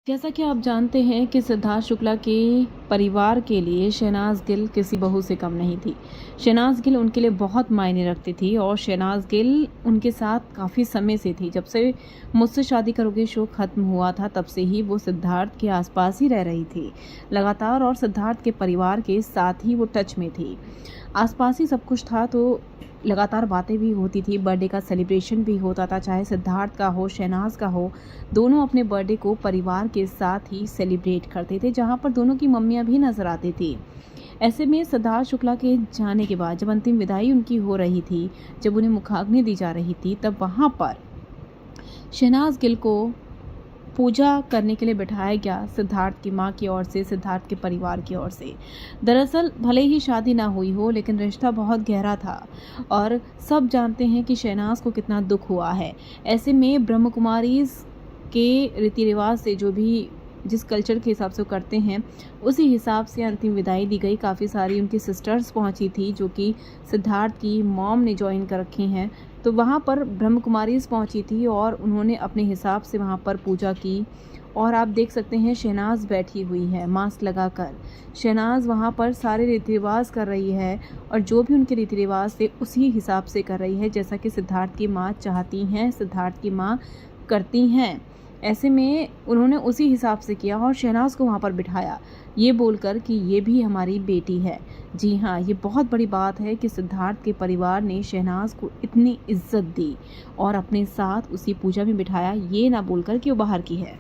जैसा कि आप जानते हैं कि सिद्धार्थ शुक्ला के परिवार के लिए शहनाज गिल किसी बहू से कम नहीं थी। शहनाज गिल उनके लिए बहुत मायने रखती थी और शहनाज गिल उनके साथ काफ़ी समय से थी। जब से मुझसे शादी करोगे शो ख़त्म हुआ था तब से ही वो सिद्धार्थ के आसपास ही रह रही थी लगातार, और सिद्धार्थ के परिवार के साथ ही वो टच में थी। आसपास ही सब कुछ था, तो लगातार बातें भी होती थी, बर्थडे का सेलिब्रेशन भी होता था, चाहे सिद्धार्थ का हो शहनाज का हो। दोनों अपने बर्थडे को परिवार के साथ ही सेलिब्रेट करते थे, जहां पर दोनों की मम्मियां भी नजर आती थी। ऐसे में सिद्धार्थ शुक्ला के जाने के बाद जब अंतिम विदाई उनकी हो रही थी, जब उन्हें मुखाग्नि दी जा रही थी, तब वहां पर शहनाज गिल को पूजा करने के लिए बिठाया गया सिद्धार्थ की मां की ओर से, सिद्धार्थ के परिवार की ओर से। दरअसल भले ही शादी ना हुई हो, लेकिन रिश्ता बहुत गहरा था और सब जानते हैं कि शहनाज को कितना दुख हुआ है। ऐसे में ब्रह्म कुमारी के रीति रिवाज से जो भी जिस कल्चर के हिसाब से वो करते हैं, उसी हिसाब से अंतिम विदाई दी गई। काफ़ी सारी उनकी सिस्टर्स पहुंची थी जो कि सिद्धार्थ की मॉम ने ज्वाइन कर रखी हैं, तो वहाँ पर ब्रह्म कुमारीज पहुंची थी और उन्होंने अपने हिसाब से वहाँ पर पूजा की। और आप देख सकते हैं शहनाज बैठी हुई है मास्क लगाकर। शहनाज वहाँ पर सारे रीति रिवाज कर रही है और जो भी उनके रीति रिवाज थे उसी हिसाब से कर रही है, जैसा कि सिद्धार्थ की माँ चाहती हैं, सिद्धार्थ की माँ करती हैं। ऐसे में उन्होंने उसी हिसाब से किया और शहनाज को वहाँ पर बिठाया, ये बोलकर कि ये भी हमारी बेटी है। जी हाँ, ये बहुत बड़ी बात है कि सिद्धार्थ के परिवार ने शहनाज को इतनी इज्जत दी और अपने साथ उसी पूजा में बिठाया, ये ना बोलकर कि वो बाहर की है।